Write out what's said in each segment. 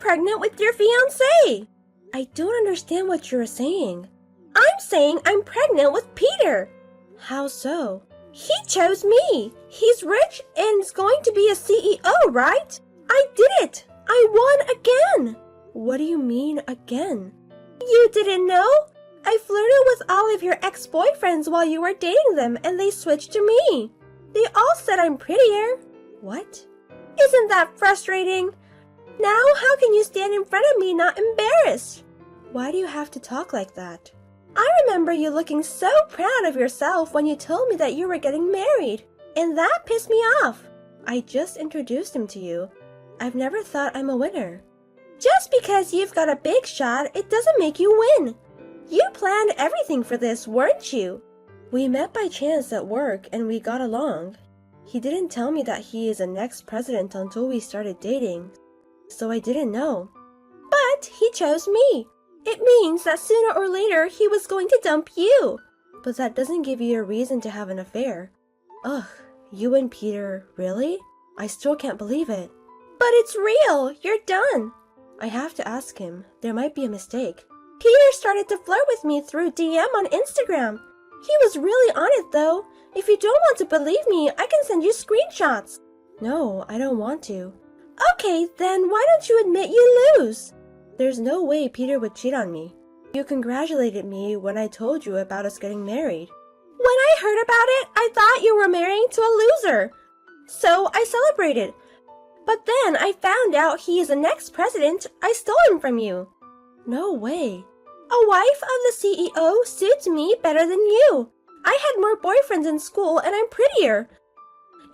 pregnant with your fiancé. I don't understand what you're saying. I'm saying I'm pregnant with Peter. How so? He chose me. He's rich and is going to be a CEO, right? I did it. I won again. What do you mean again? You didn't know? I flirted with all of your ex-boyfriends while you were dating them and they switched to me. They all said I'm prettier. What? Isn't that frustrating? Now how can you stand in front of me not embarrassed? Why do you have to talk like that? I remember you looking so proud of yourself when you told me that you were getting married, and that pissed me off. I just introduced him to you. I've never thought I'm a winner. Just because you've got a big shot, it doesn't make you win. You planned everything for this, weren't you? We met by chance at work and we got along. He didn't tell me that he is the next president until we started dating, so I didn't know. But he chose me. It means that sooner or later he was going to dump you. But that doesn't give you a reason to have an affair. Ugh, you and Peter, really? I still can't believe it. But it's real, you're done. I have to ask him. There might be a mistake. Peter started to flirt with me through DM on Instagram. He was really on it though. If you don't want to believe me, I can send you screenshots. No, I don't want to. Okay, then why don't you admit you lose? There's no way Peter would cheat on me. You congratulated me when I told you about us getting married. When I heard about it, I thought you were marrying to a loser. So I celebrated. But then I found out he is the next president. I stole him from you. No way. A wife of the CEO suits me better than you. I had more boyfriends in school and I'm prettier.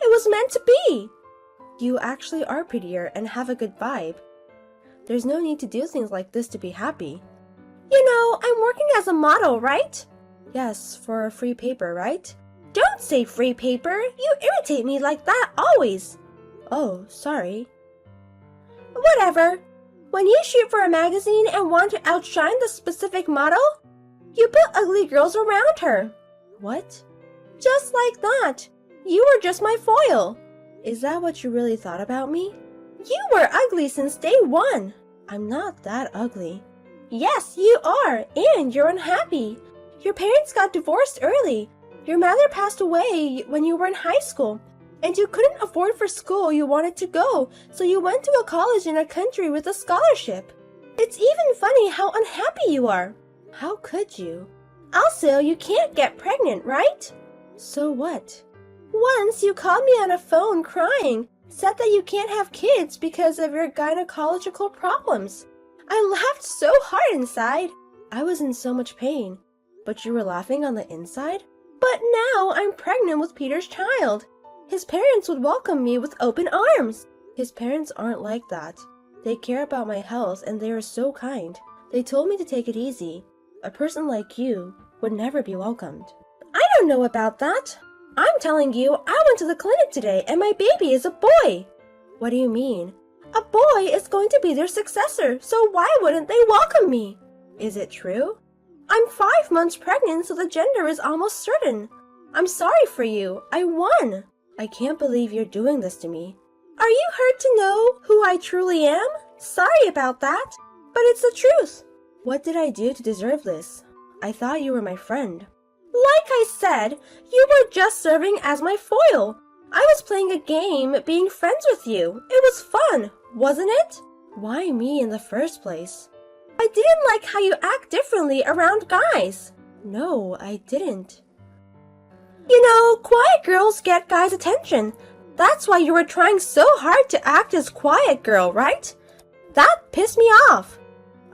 It was meant to be. You actually are prettier and have a good vibe. There's no need to do things like this to be happy. You know, I'm working as a model, right? Yes, for a free paper, right? Don't say free paper. You irritate me like that always. Oh, sorry. Whatever. When you shoot for a magazine and want to outshine the specific model, you put ugly girls around her. What? Just like that. You were just my foil. Is that what you really thought about me? You were ugly since day one. I'm not that ugly. Yes, you are, and you're unhappy. Your parents got divorced early. Your mother passed away when you were in high school, and you couldn't afford for school you wanted to go, so you went to a college in a country with a scholarship. It's even funny how unhappy you are. How could you? Also, you can't get pregnant, right? So what? Once you called me on a phone crying, said that you can't have kids because of your gynecological problems. I laughed so hard inside. I was in so much pain. But you were laughing on the inside? But now I'm pregnant with Peter's child. His parents would welcome me with open arms. His parents aren't like that. They care about my health and they are so kind. They told me to take it easy. A person like you would never be welcomed. I don't know about that. I'm telling you, I went to the clinic today and my baby is a boy. What do you mean? A boy is going to be their successor, so why wouldn't they welcome me? Is it true? I'm 5 months pregnant, so the gender is almost certain. I'm sorry for you. I won. I can't believe you're doing this to me. Are you hurt to know who I truly am? Sorry about that, but it's the truth. What did I do to deserve this? I thought you were my friend. Like I said, you were just serving as my foil. I was playing a game, being friends with you. It was fun, wasn't it? Why me in the first place? I didn't like how you act differently around guys. No, I didn't. You know, quiet girls get guys' attention. That's why you were trying so hard to act as quiet girl, right? That pissed me off.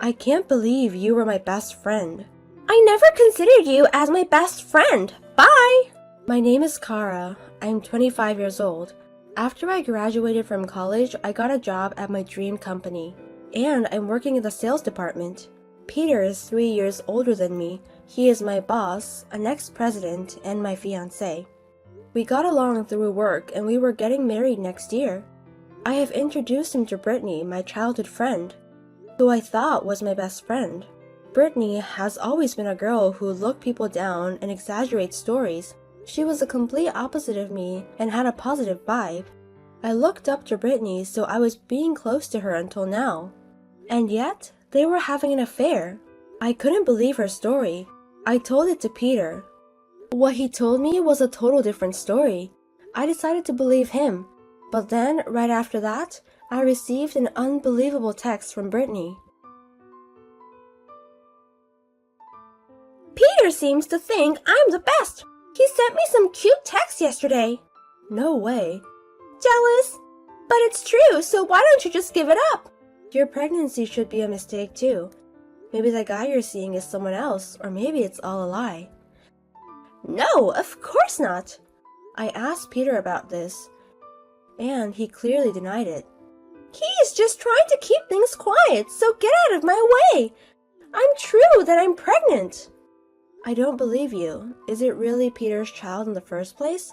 I can't believe you were my best friend. I never considered you as my best friend. Bye! My name is Kara. I'm 25 years old. After I graduated from college, I got a job at my dream company. And I'm working in the sales department. Peter is 3 years older than me. He is my boss, an ex-president, and my fiancé. We got along through work and we were getting married next year. I have introduced him to Brittany, my childhood friend, who I thought was my best friend. Brittany has always been a girl who looked people down and exaggerates stories. She was the complete opposite of me and had a positive vibe. I looked up to Brittany, so I was being close to her until now. And yet, they were having an affair. I couldn't believe her story. I told it to Peter. What he told me was a total different story. I decided to believe him. But then, right after that, I received an unbelievable text from Brittany. Peter seems to think I'm the best. He sent me some cute text yesterday. No way. Jealous? But it's true, so why don't you just give it up? Your pregnancy should be a mistake too. Maybe the guy you're seeing is someone else, or maybe it's all a lie. No, of course not. I asked Peter about this, and he clearly denied it. He's just trying to keep things quiet, so get out of my way. I'm true that I'm pregnant. I don't believe you. Is it really Peter's child in the first place?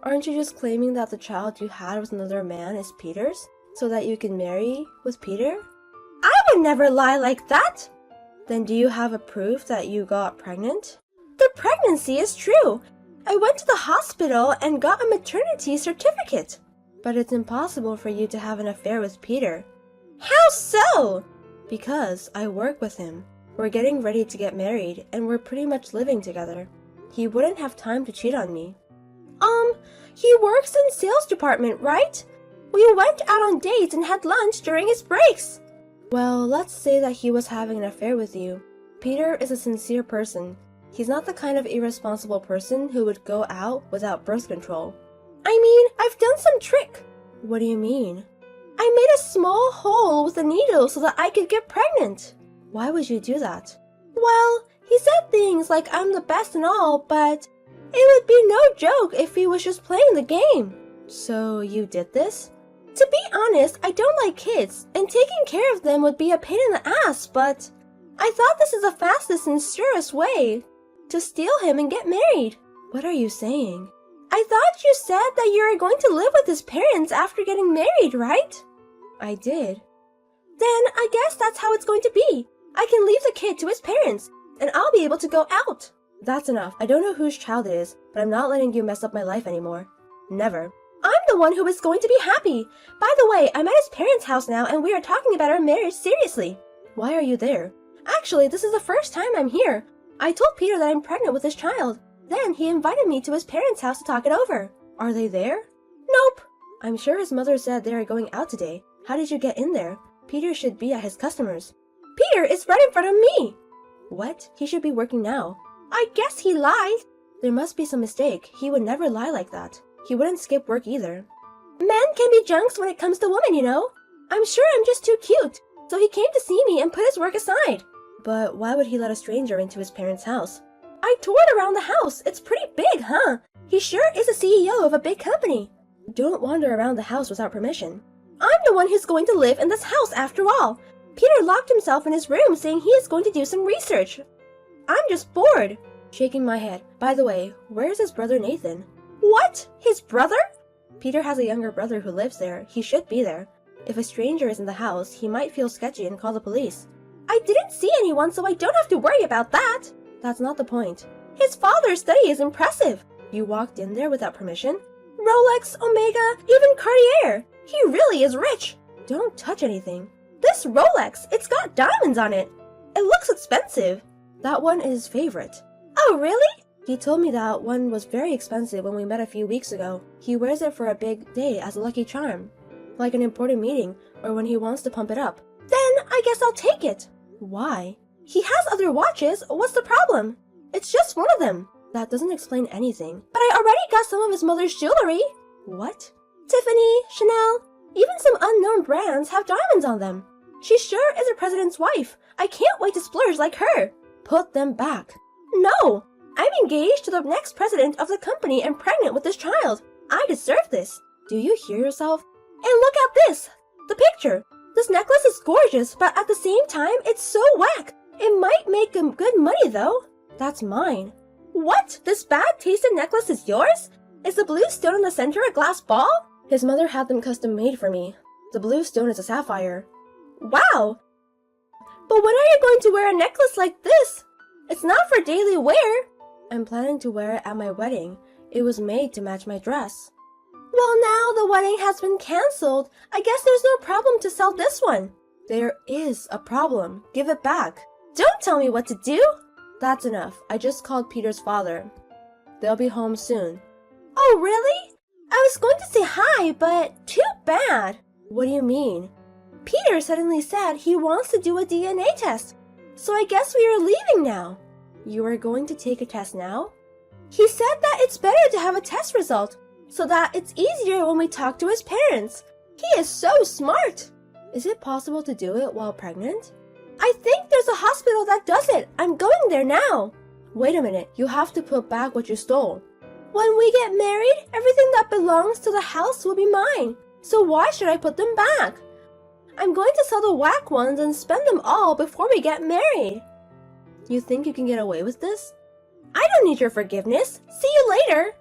Aren't you just claiming that the child you had with another man is Peter's, so that you can marry with Peter? I would never lie like that. Then do you have a proof that you got pregnant? The pregnancy is true. I went to the hospital and got a maternity certificate. But it's impossible for you to have an affair with Peter. How so? Because I work with him. We're getting ready to get married, and we're pretty much living together. He wouldn't have time to cheat on me. He works in sales department, right? We went out on dates and had lunch during his breaks. Well, let's say that he was having an affair with you. Peter is a sincere person. He's not the kind of irresponsible person who would go out without birth control. I mean, I've done some trick. What do you mean? I made a small hole with a needle so that I could get pregnant. Why would you do that? Well, he said things like I'm the best and all, but it would be no joke if he was just playing the game. So you did this? To be honest, I don't like kids, and taking care of them would be a pain in the ass, but I thought this is the fastest and surest way to steal him and get married. What are you saying? I thought you said that you were going to live with his parents after getting married, right? I did. Then I guess that's how it's going to be. I can leave the kid to his parents, and I'll be able to go out. That's enough. I don't know whose child it is, but I'm not letting you mess up my life anymore. Never. I'm the one who is going to be happy. By the way, I'm at his parents' house now, and we are talking about our marriage seriously. Why are you there? Actually, this is the first time I'm here. I told Peter that I'm pregnant with his child. Then he invited me to his parents' house to talk it over. Are they there? Nope. I'm sure his mother said they are going out today. How did you get in there? Peter should be at his customers. Peter is right in front of me. What? He should be working now. I guess he lied. There must be some mistake. He would never lie like that. He wouldn't skip work either. Men can be junks when it comes to women, you know. I'm sure I'm just too cute. So he came to see me and put his work aside. But why would he let a stranger into his parents' house? I toured around the house. It's pretty big, huh? He sure is a CEO of a big company. Don't wander around the house without permission. I'm the one who's going to live in this house after all. Peter locked himself in his room saying he is going to do some research. I'm just bored. Shaking my head. By the way, where's his brother Nathan? What? His brother? Peter has a younger brother who lives there. He should be there. If a stranger is in the house, he might feel sketchy and call the police. I didn't see anyone, so I don't have to worry about that. That's not the point. His father's study is impressive. You walked in there without permission? Rolex, Omega, even Cartier. He really is rich. Don't touch anything. This Rolex, it's got diamonds on it. It looks expensive. That one is his favorite. Oh, really? He told me that one was very expensive when we met a few weeks ago. He wears it for a big day as a lucky charm. Like an important meeting, or when he wants to pump it up. Then I guess I'll take it. Why? He has other watches. What's the problem? It's just one of them. That doesn't explain anything. But I already got some of his mother's jewelry. What? Tiffany, Chanel, even some unknown brands have diamonds on them. She sure is a president's wife. I can't wait to splurge like her. Put them back. No! I'm engaged to the next president of the company and pregnant with this child. I deserve this. Do you hear yourself? And look at this! The picture! This necklace is gorgeous, but at the same time, it's so whack. It might make good money, though. That's mine. What? This bad-tasted necklace is yours? Is the blue stone in the center a glass ball? His mother had them custom-made for me. The blue stone is a sapphire. Wow! But when are you going to wear a necklace like this? It's not for daily wear. I'm planning to wear it at my wedding. It was made to match my dress. Well, now the wedding has been cancelled. I guess there's no problem to sell this one. There is a problem. Give it back. Don't tell me what to do! That's enough. I just called Peter's father. They'll be home soon. Oh, really? I was going to say hi, but too bad. What do you mean? Peter suddenly said he wants to do a DNA test, so I guess we are leaving now. You are going to take a test now? He said that it's better to have a test result, so that it's easier when we talk to his parents. He is so smart. Is it possible to do it while pregnant? I think there's a hospital that does it. I'm going there now. Wait a minute, you have to put back what you stole. When we get married, everything that belongs to the house will be mine. So why should I put them back? I'm going to sell the whack ones and spend them all before we get married. You think you can get away with this? I don't need your forgiveness. See you later.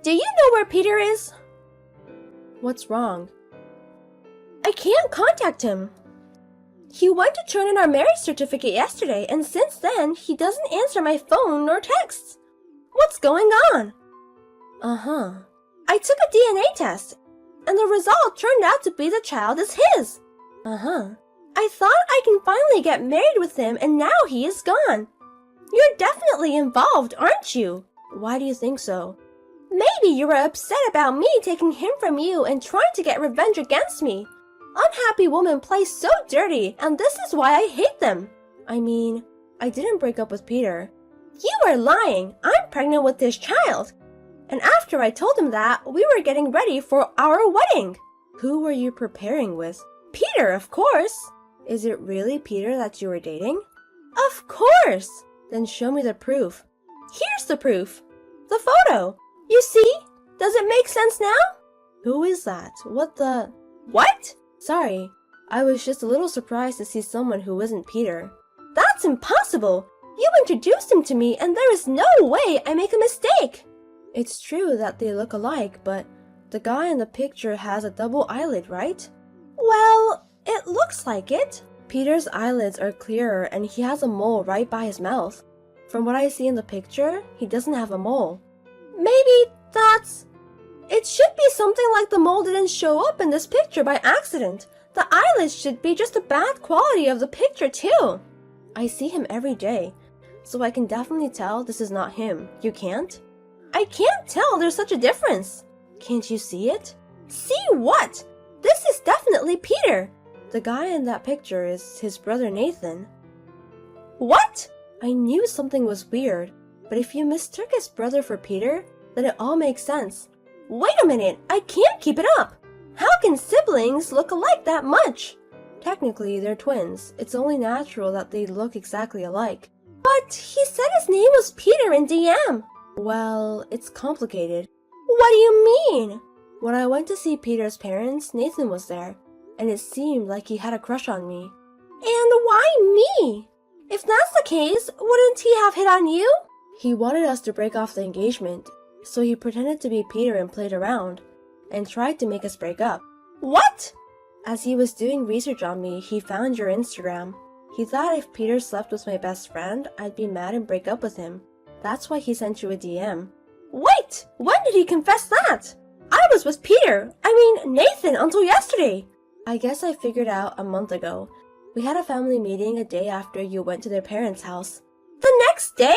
Do you know where Peter is? What's wrong? I can't contact him. He went to turn in our marriage certificate yesterday, and since then, he doesn't answer my phone nor texts. What's going on? I took a DNA test, and the result turned out to be the child is his. I thought I can finally get married with him, and now he is gone. You're definitely involved, aren't you? Why do you think so? Maybe you were upset about me taking him from you and trying to get revenge against me. Unhappy women play so dirty, and this is why I hate them. I mean, I didn't break up with Peter. You are lying. I'm pregnant with this child. And after I told him that, we were getting ready for our wedding. Who were you preparing with? Peter, of course. Is it really Peter that you were dating? Of course. Then show me the proof. Here's the proof. The photo. You see? Does it make sense now? Who is that? What? Sorry, I was just a little surprised to see someone who isn't Peter. That's impossible! You introduced him to me, and there is no way I make a mistake! It's true that they look alike, but the guy in the picture has a double eyelid, right? Well, it looks like it. Peter's eyelids are clearer, and he has a mole right by his mouth. From what I see in the picture, he doesn't have a mole. Maybe that's... It should be something like the mole didn't show up in this picture by accident. The eyelids should be just the bad quality of the picture too. I see him every day, so I can definitely tell this is not him. You can't? I can't tell there's such a difference. Can't you see it? See what? This is definitely Peter. The guy in that picture is his brother Nathan. What? I knew something was weird, but if you mistook his brother for Peter, then it all makes sense. Wait a minute, I can't keep it up! How can siblings look alike that much? Technically, they're twins. It's only natural that they look exactly alike. But he said his name was Peter in DM. Well, it's complicated. What do you mean? When I went to see Peter's parents, Nathan was there, and it seemed like he had a crush on me. And why me? If that's the case, wouldn't he have hit on you? He wanted us to break off the engagement, so he pretended to be Peter and played around, and tried to make us break up. What? As he was doing research on me, he found your Instagram. He thought if Peter slept with my best friend, I'd be mad and break up with him. That's why he sent you a DM. Wait! When did he confess that? I was with Peter, Nathan, until yesterday. I guess I figured out a month ago. We had a family meeting a day after you went to their parents' house. The next day?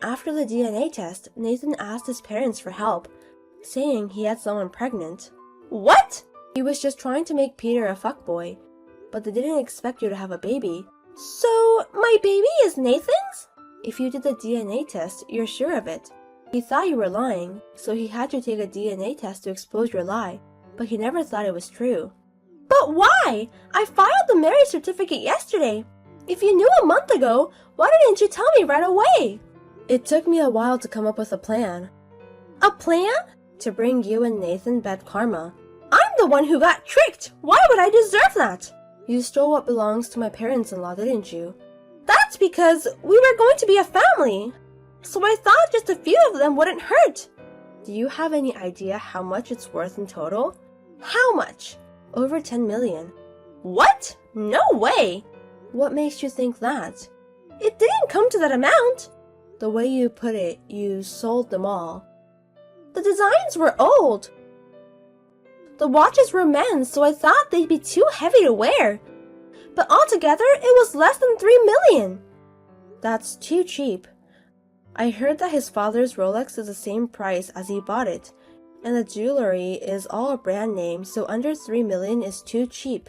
After the DNA test, Nathan asked his parents for help, saying he had someone pregnant. What? He was just trying to make Peter a fuckboy, but they didn't expect you to have a baby. So, my baby is Nathan's? If you did the DNA test, you're sure of it. He thought you were lying, so he had you take a DNA test to expose your lie, but he never thought it was true. But why? I filed the marriage certificate yesterday. If you knew a month ago, why didn't you tell me right away? It took me a while to come up with a plan. A plan? To bring you and Nathan bad karma. I'm the one who got tricked. Why would I deserve that? You stole what belongs to my parents-in-law, didn't you? That's because we were going to be a family. So I thought just a few of them wouldn't hurt. Do you have any idea how much it's worth in total? How much? Over 10 million. What? No way! What makes you think that? It didn't come to that amount. The way you put it, you sold them all. The designs were old. The watches were men's, so I thought they'd be too heavy to wear. But altogether, it was less than 3 million. That's too cheap. I heard that his father's Rolex is the same price as he bought it, and the jewelry is all a brand name, so under 3 million is too cheap.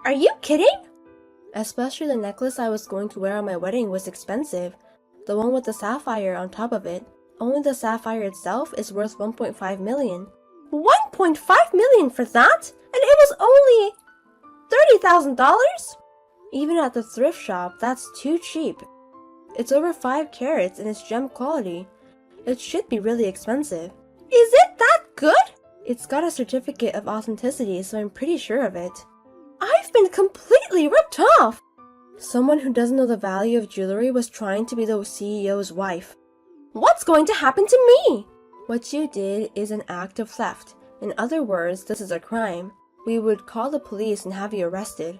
Are you kidding? Especially the necklace I was going to wear on my wedding was expensive. The one with the sapphire on top of it. Only the sapphire itself is worth 1.5 million. 1.5 million for that? And it was only $30,000? Even at the thrift shop, that's too cheap. It's over 5 carats and it's gem quality. It should be really expensive. Is it that good? It's got a certificate of authenticity, so I'm pretty sure of it. I've been completely ripped off! Someone who doesn't know the value of jewelry was trying to be the CEO's wife. What's going to happen to me? What you did is an act of theft. In other words, this is a crime. We would call the police and have you arrested.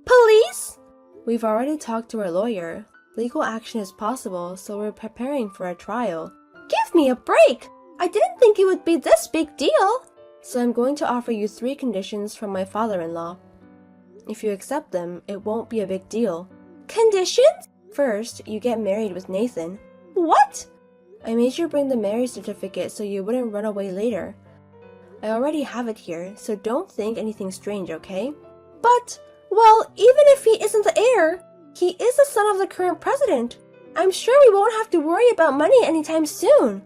Police? We've already talked to our lawyer. Legal action is possible, so we're preparing for a trial. Give me a break! I didn't think it would be this big deal. So I'm going to offer you 3 conditions from my father-in-law. If you accept them, it won't be a big deal. Conditions? First, you get married with Nathan. What? I made you bring the marriage certificate so you wouldn't run away later. I already have it here, so don't think anything strange, okay? But, well, even if he isn't the heir, he is the son of the current president. I'm sure we won't have to worry about money anytime soon.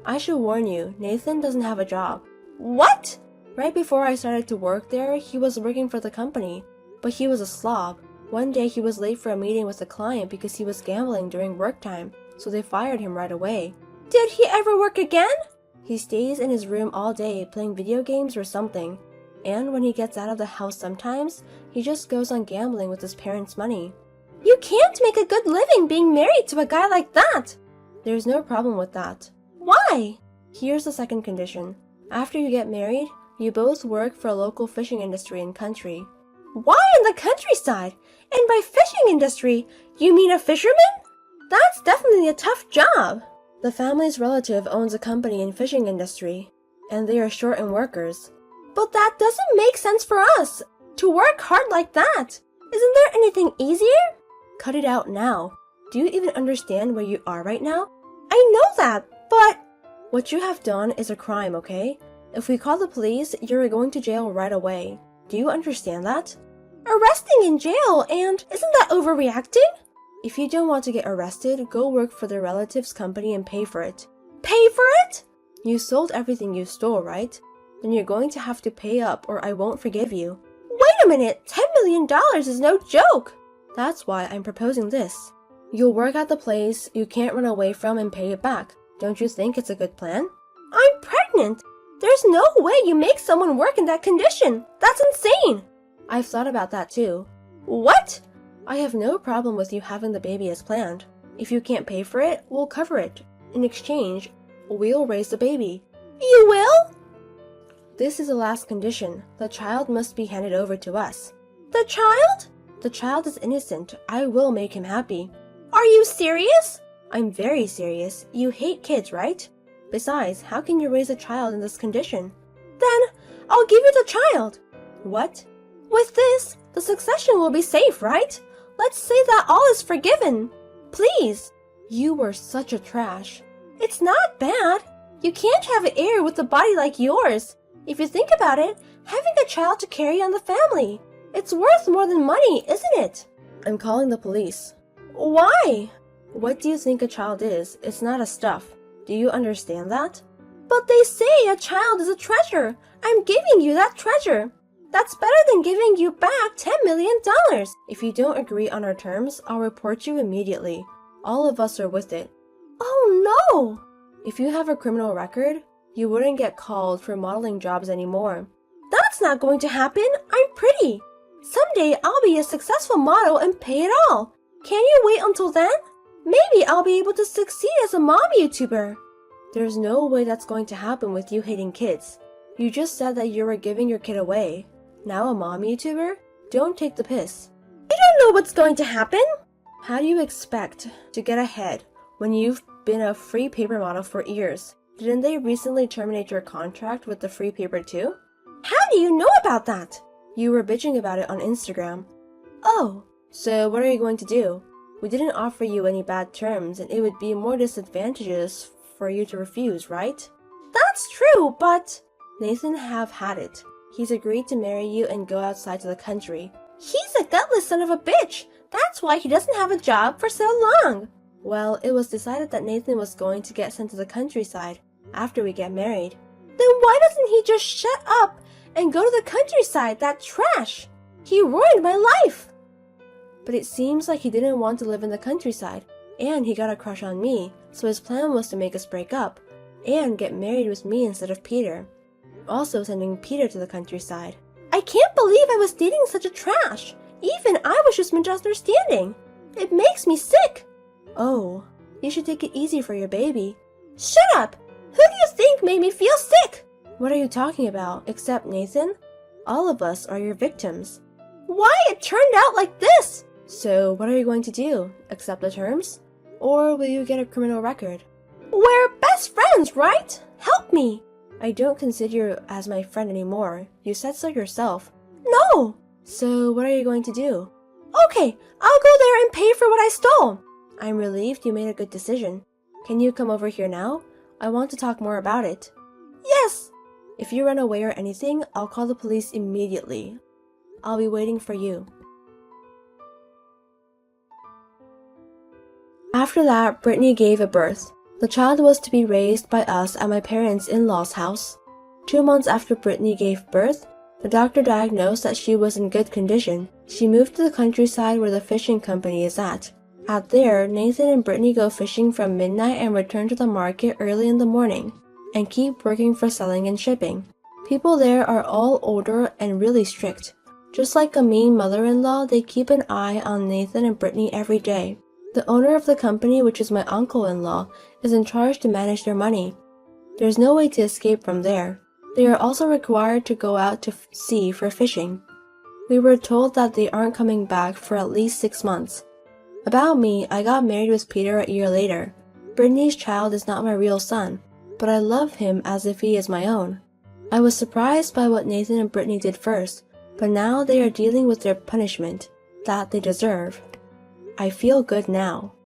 I should warn you, Nathan doesn't have a job. What? Right before I started to work there, he was working for the company. But he was a slob. One day he was late for a meeting with a client because he was gambling during work time, so they fired him right away. Did he ever work again? He stays in his room all day playing video games or something. And when he gets out of the house sometimes, he just goes on gambling with his parents' money. You can't make a good living being married to a guy like that! There's no problem with that. Why? Here's the second condition. After you get married, you both work for a local fishing industry and country. Why in the countryside? And by fishing industry, you mean a fisherman? That's definitely a tough job. The family's relative owns a company in fishing industry, and they are short in workers. But that doesn't make sense for us, to work hard like that. Isn't there anything easier? Cut it out now. Do you even understand where you are right now? I know that, but... What you have done is a crime, okay? If we call the police, you're going to jail right away. Do you understand that? Arresting in jail, and isn't that overreacting? If you don't want to get arrested, go work for their relative's company and pay for it. Pay for it? You sold everything you stole, right? Then you're going to have to pay up or I won't forgive you. Wait a minute, $10 million is no joke! That's why I'm proposing this. You'll work at the place you can't run away from and pay it back. Don't you think it's a good plan? I'm pregnant! There's no way you make someone work in that condition! That's insane! I've thought about that too. What? I have no problem with you having the baby as planned. If you can't pay for it, we'll cover it. In exchange, we'll raise the baby. You will? This is the last condition. The child must be handed over to us. The child? The child is innocent. I will make him happy. Are you serious? I'm very serious. You hate kids, right? Besides, how can you raise a child in this condition? Then, I'll give you the child. What? With this, the succession will be safe, right? Let's say that all is forgiven. Please. You were such a trash. It's not bad. You can't have an heir with a body like yours. If you think about it, having a child to carry on the family. It's worth more than money, isn't it? I'm calling the police. Why? What do you think a child is? It's not a stuff. Do you understand that? But they say a child is a treasure. I'm giving you that treasure. That's better than giving you back $10 million. If you don't agree on our terms, I'll report you immediately. All of us are with it. Oh no! If you have a criminal record, you wouldn't get called for modeling jobs anymore. That's not going to happen. I'm pretty. Someday I'll be a successful model and pay it all. Can you wait until then? Maybe I'll be able to succeed as a mom YouTuber. There's no way that's going to happen with you hating kids. You just said that you were giving your kid away. Now a mom YouTuber? Don't take the piss. I don't know what's going to happen. How do you expect to get ahead when you've been a free paper model for years? Didn't they recently terminate your contract with the free paper too? How do you know about that? You were bitching about it on Instagram. Oh, so what are you going to do? We didn't offer you any bad terms, and it would be more disadvantageous for you to refuse, right? That's true, but Nathan have had it. He's agreed to marry you and go outside to the country. He's a gutless son of a bitch. That's why he doesn't have a job for so long. Well, it was decided that Nathan was going to get sent to the countryside after we get married. Then why doesn't he just shut up and go to the countryside, that trash? He ruined my life. But it seems like he didn't want to live in the countryside, and he got a crush on me, so his plan was to make us break up and get married with me instead of Peter. Also sending Peter to the countryside. I can't believe I was dating such a trash. Even I was just misunderstanding. It makes me sick. Oh, you should take it easy for your baby. Shut up! Who do you think made me feel sick? What are you talking about, except Nathan? All of us are your victims. Why it turned out like this? So what are you going to do? Accept the terms? Or will you get a criminal record? We're best friends, right? Help me! I don't consider you as my friend anymore. You said so yourself. No! So what are you going to do? Okay, I'll go there and pay for what I stole. I'm relieved you made a good decision. Can you come over here now? I want to talk more about it. Yes! If you run away or anything, I'll call the police immediately. I'll be waiting for you. After that, Brittany gave a birth. The child was to be raised by us at my parents-in-law's house. 2 months after Brittany gave birth, the doctor diagnosed that she was in good condition. She moved to the countryside where the fishing company is at. Out there, Nathan and Brittany go fishing from midnight and return to the market early in the morning, and keep working for selling and shipping. People there are all older and really strict. Just like a mean mother-in-law, they keep an eye on Nathan and Brittany every day. The owner of the company, which is my uncle-in-law, is in charge to manage their money. There's no way to escape from there. They are also required to go out to sea for fishing. We were told that they aren't coming back for at least 6 months. About me, I got married with Peter a year later. Brittany's child is not my real son, but I love him as if he is my own. I was surprised by what Nathan and Brittany did first, but now they are dealing with their punishment that they deserve. I feel good now.